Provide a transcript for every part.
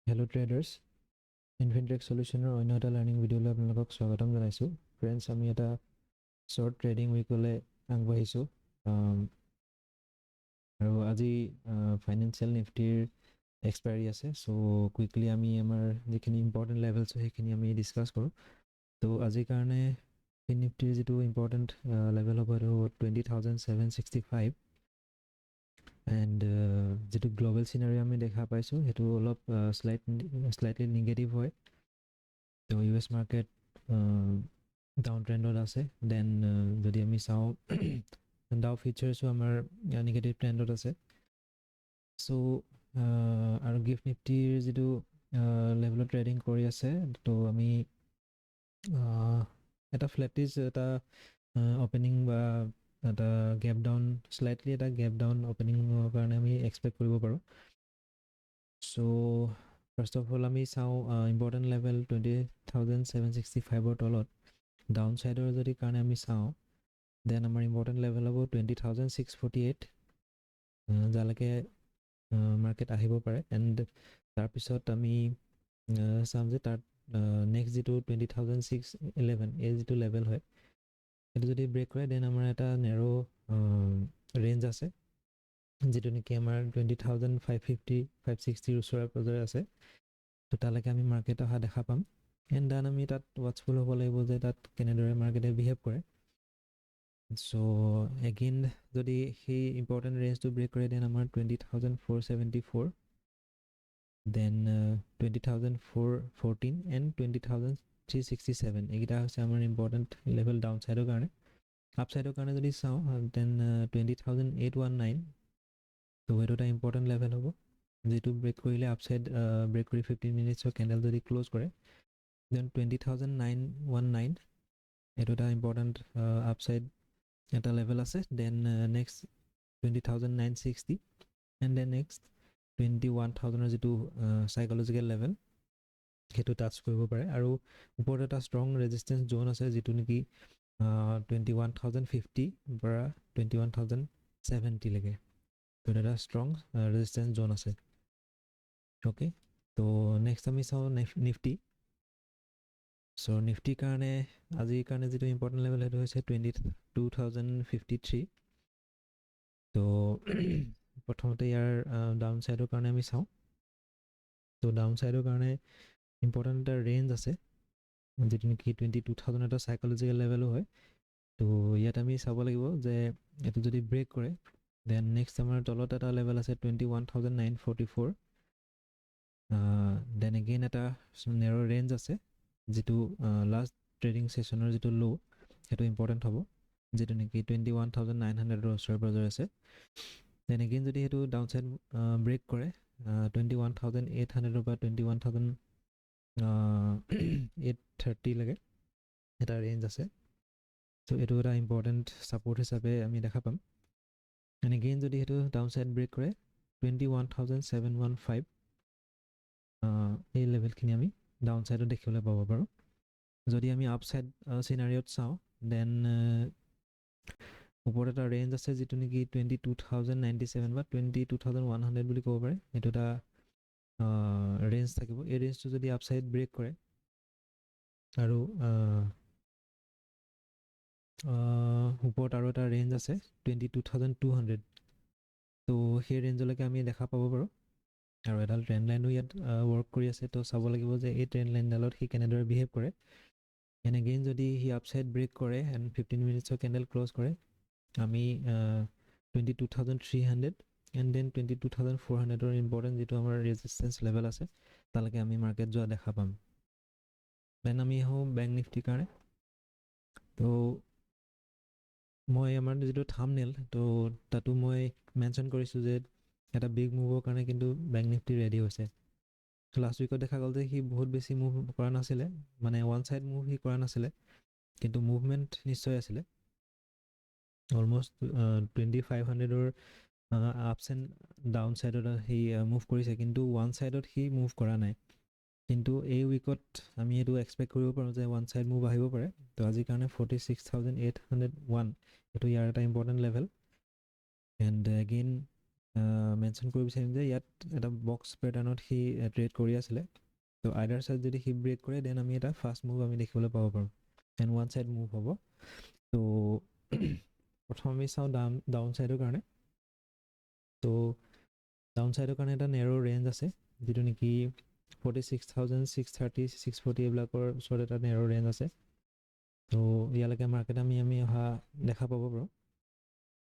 Hello traders, Infinitech Solutioner অন্য এটা learning ভিডিঅ'লৈ আপোনালোকক স্বাগতম জনাইছোঁ। ফ্ৰেণ্ডছ, আমি এটা শ্বৰ্ট ট্ৰেডিং উইকলৈ আগবাঢ়িছোঁ আৰু আজি ফাইনেন্সিয়েল নিফটিৰ এক্সপায়াৰী আছে। চ' কুইকলি আমি আমাৰ যিখিনি ইম্পৰ্টেণ্ট লেভেলছ সেইখিনি আমি ডিছকাছ কৰোঁ। ত' আজিৰ কাৰণে নিফটিৰ যিটো ইম্পৰ্টেণ্ট লেভেল হ'ব সেইটো 20,765 এণ্ড যিটো গ্ল'বেল চিনাৰী আমি দেখা পাইছোঁ সেইটো অলপ শ্লাইটলি নিগেটিভ হয়। তো US মাৰ্কেট ডাউন ট্ৰেণ্ডত আছে। দেন যদি আমি চাওঁ ডাউ ফিউচাৰ্ছো আমাৰ নিগেটিভ ট্ৰেণ্ডত আছে। চ' আৰু গিফ্ট নিফটিৰ যিটো লেভেলত ট্ৰেডিং কৰি আছে, তো আমি এটা ফ্লেটিছ এটা অপেনিং বা এটা গেপ ডাউন, শ্লাইটলি এটা গেপ ডাউন অপেনিঙৰ কাৰণে আমি এক্সপেক্ট কৰিব পাৰোঁ। চ' ফাৰ্ষ্ট অফ অল আমি চাওঁ ইম্পৰ্টেণ্ট লেভেল 20,765ৰ তলত ডাউন ছাইডৰ যদি কাৰণে আমি চাওঁ, দেন আমাৰ ইম্পৰ্টেণ্ট লেভেল হ'ব 20,648 যালৈকে মাৰ্কেট আহিব পাৰে। এণ্ড তাৰপিছত আমি চাম যে তাত নেক্সট যিটো 20,611 এই যিটো লেভেল হয় সেইটো যদি ব্ৰেক কৰে, দেন আমাৰ এটা নেৰ' ৰেঞ্জ আছে যিটো নেকি আমাৰ 20,550 560ৰ ওচৰে পাজৰে আছে। তো তালৈকে আমি মাৰ্কেট অহা দেখা পাম। এণ্ড দেন আমি তাত ৱাটচফুল হ'ব লাগিব যে তাত কেনেদৰে মাৰ্কেটে বিহেভ কৰে। চ' এগেইন যদি সেই ইম্পৰ্টেণ্ট ৰেঞ্জটো ব্ৰেক কৰে, দেন আমাৰ 20,474, দেন 20,414 এণ্ড 20,367 এইকেইটা হৈছে আমাৰ ইম্পৰ্টেণ্ট লেভেল ডাউন ছাইডৰ কাৰণে। আপ ছাইডৰ কাৰণে যদি চাওঁ, দেন 20,819, তো সেইটো এটা ইম্পৰ্টেণ্ট লেভেল হ'ব যিটো ব্ৰেক কৰিলে আপছাইড ব্ৰেক কৰি 15 মিনিটছৰ কেণ্ডেল যদি ক্ল'জ কৰে, দেন 20,919 এইটো এটা ইম্পৰ্টেণ্ট আপছাইড এটা লেভেল আছে। Then next 20,960 and then next 21,000ৰ যিটো চাইক'লজিকেল লেভেল সেইটো টাচ কৰিব পাৰে। আৰু ওপৰত এটা ষ্ট্ৰং ৰেজিষ্টেঞ্চ জ'ন আছে যিটো নেকি 21,050 পৰা 21,070লৈকে। তো এটা ষ্ট্ৰং ৰেজিষ্টেঞ্চ জ'ন আছে। অ'কে, তো নেক্সট আমি চাওঁ নিফটি। চ' নিফটিৰ কাৰণে আজিৰ কাৰণে যিটো ইম্পৰ্টেণ্ট লেভেল সেইটো হৈছে 22,053। তো প্ৰথমতে ইয়াৰ ডাউন ছাইডৰ কাৰণে আমি চাওঁ। তো ডাউন ছাইডৰ কাৰণে ইম্পৰ্টেণ্ট এটা ৰেঞ্জ আছে যিটো নেকি 22,000 এটা চাইক'লজিকেল লেভেলো হয়। তো ইয়াত আমি চাব লাগিব যে এইটো যদি ব্ৰেক কৰে, দেন নেক্সট আমাৰ তলত এটা লেভেল আছে 21,944। দেন এগেইন এটা নেৰ' ৰেঞ্জ আছে যিটো লাষ্ট ট্ৰেডিং ছেশ্যনৰ যিটো ল' সেইটো ইম্পৰ্টেণ্ট হ'ব যিটো নেকি 21,900ৰ ওচৰে পাজৰে আছে। দেন এগেইন যদি সেইটো ডাউন ছাইড ব্ৰেক কৰে 21,800 বা 21,830লৈকে এটা ৰেঞ্জ আছে। চ' এইটো এটা ইম্পৰ্টেণ্ট ছাপৰ্ট হিচাপে আমি দেখা পাম। এণ্ড এগেইন যদি সেইটো ডাউন ছাইড ব্ৰেক কৰে 21,715 এই লেভেলখিনি আমি ডাউন ছাইডত দেখিবলৈ পাব পাৰোঁ। যদি আমি আপ ছাইড চিনাৰিঅ'ত চাওঁ, দেন ওপৰত এটা ৰেঞ্জ আছে যিটো নেকি 22,097 বা 22,100 বুলি ক'ব পাৰে। এইটো এটা ৰেঞ্জ থাকিব। এই ৰেঞ্জটো যদি আপ ছাইড ব্ৰেক কৰে আৰু ওপৰত আৰু এটা ৰেঞ্জ আছে 22,200, তো সেই ৰেঞ্জলৈকে আমি দেখা পাব পাৰোঁ। আৰু এডাল ট্ৰেণ্ড লাইনো ইয়াত ৱৰ্ক কৰি আছে। তো চাব লাগিব যে এই ট্ৰেণ্ড লাইনডালত সি কেনেদৰে বিহেভ কৰে। এণ্ড এগেইন যদি সি আপছাইড ব্ৰেক কৰে এণ্ড 15 মিনিটছৰ কেণ্ডেল ক্ল'জ কৰে, আমি 22,300 এণ্ড দেন 22,400ৰ ইম্পৰ্টেণ্ট যিটো আমাৰ ৰেজিষ্টেঞ্চ লেভেল আছে তালৈকে আমি মাৰ্কেট যোৱা দেখা পাম। দেন আমি আহোঁ বেংক নিফটিৰ কাৰণে। তো মই আমাৰ যিটো থাম্বনেইল, তো তাতো মই মেনশ্যন কৰিছোঁ যে এটা বিগ মুভৰ কাৰণে কিন্তু বেংক নিফটি ৰেডি হৈছে। লাষ্ট উইকত দেখা গ'ল যে সি বহুত বেছি মুভ কৰা নাছিলে, মানে ওৱান ছাইড মুভ সি কৰা নাছিলে, কিন্তু মুভমেণ্ট নিশ্চয় আছিলে। অলমষ্ট 2,500ৰ আপছ এণ্ড ডাউন ছাইডত সি মুভ কৰিছে, কিন্তু ওৱান ছাইডত সি মুভ কৰা নাই। কিন্তু এই উইকত আমি এইটো এক্সপেক্ট কৰিব পাৰোঁ যে ওৱান ছাইড মুভ আহিব পাৰে। তো আজিৰ কাৰণে 46,801 এইটো ইয়াৰ এটা important level. And again mention কৰিব বিচাৰিম যে ইয়াত এটা বক্স পেটাৰ্ণত সি ট্ৰেড কৰি আছিলে। তো আইডাৰ ছাইড যদি সি ব্ৰেক কৰে দেন আমি এটা ফাৰ্ষ্ট মুভ আমি দেখিবলৈ পাব পাৰোঁ, এণ্ড ওৱান ছাইড মুভ হ'ব। তো প্ৰথম আমি চাওঁ ডাউন ছাইডৰ কাৰণে। তো ডাউন ছাইডৰ কাৰণে এটা নেৰ' ৰেঞ্জ আছে, যিটো নেকি 46,630 640 এইবিলাকৰ ওচৰত এটা নেৰ' ৰেঞ্জ আছে। তো ইয়ালৈকে মাৰ্কেট আমি অহা দেখা পাব পাৰোঁ।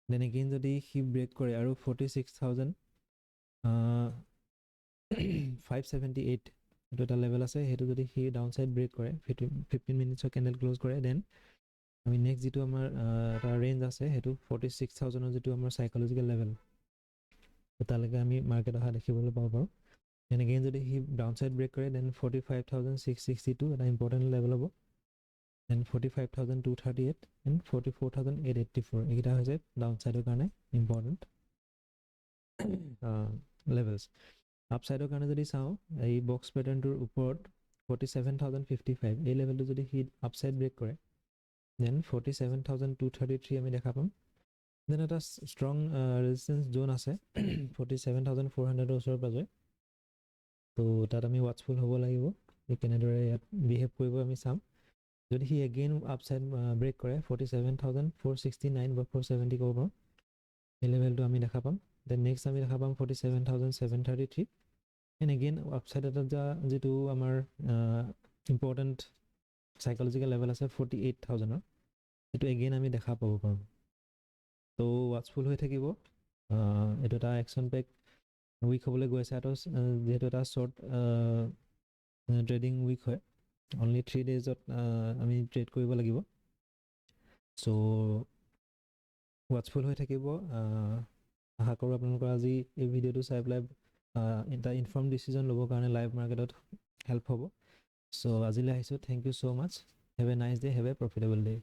দেন এগেইন যদি সি ব্ৰেক কৰে আৰু 46,578 এইটো এটা লেভেল আছে, সেইটো যদি সি ডাউন ছাইড ব্ৰেক কৰে 15 মিনিটছৰ কেণ্ডেল ক্ল'জ কৰে, দেন আমি নেক্সট যিটো আমাৰ এটা ৰেঞ্জ আছে সেইটো 46,000ৰ যিটো আমাৰ চাইকলজিকেল লেভেল, তালৈকে আমি মাৰ্কেট অহা দেখিবলৈ পাব পাৰোঁ। দেন এগেইন যদি সি ডাউন ছাইড ব্ৰেক কৰে দেন 45,662 এটা ইম্পৰ্টেণ্ট লেভেল হ'ব। দেন 45,238 এণ্ড 44,884 এইকেইটা হৈছে ডাউন ছাইডৰ কাৰণে ইম্পৰ্টেণ্ট লেভেলছ। আপ ছাইডৰ কাৰণে যদি চাওঁ, এই বক্স পেটাৰ্ণটোৰ ওপৰত 47,055 এই লেভেলটো যদি সি আপ ছাইড ব্ৰেক কৰে দেন 47,233 আমি দেখা পাম। দেন এটা ষ্ট্ৰং ৰেজিষ্টেঞ্চ জ'ন আছে 47,400ৰ ওচৰে পাজৰে। তো তাত আমি ৱাটচফুল হ'ব লাগিব, কেনেদৰে ইয়াত বিহেভ কৰিব আমি চাম। যদি সি এগেইন আপ ছাইড ব্ৰেক কৰে 47,469 বা 470 ক'ব পাৰোঁ, এই লেভেলটো আমি দেখা পাম। দেন নেক্সট আমি দেখা পাম 47,733 এণ্ড এগেইন আপ ছাইড এটা যিটো আমাৰ ইম্পৰ্টেণ্ট চাইকলজিকেল লেভেল আছে 48,000ৰ, সেইটো এগেইন আমি দেখা পাব পাৰোঁ। তো ৱাটচফুল হৈ থাকিব। এইটো এটা একশ্যন পেক উইক হ'বলৈ গৈ আছে, যিহেতু এটা শ্বৰ্ট ট্ৰেডিং উইক হয়, অনলি 3 ডেইজত আমি ট্ৰেড কৰিব লাগিব। চ' ৱাটচফুল হৈ থাকিব। আশা কৰোঁ আপোনালোকৰ আজি এই ভিডিঅ'টো চাই পেলাই এটা ইনফৰ্ম ডিচিজন ল'বৰ কাৰণে লাইভ মাৰ্কেটত হেল্প হ'ব। চ' আজিলৈ আহিছোঁ। Thank you so' much. Have a nice day, have a profitable day.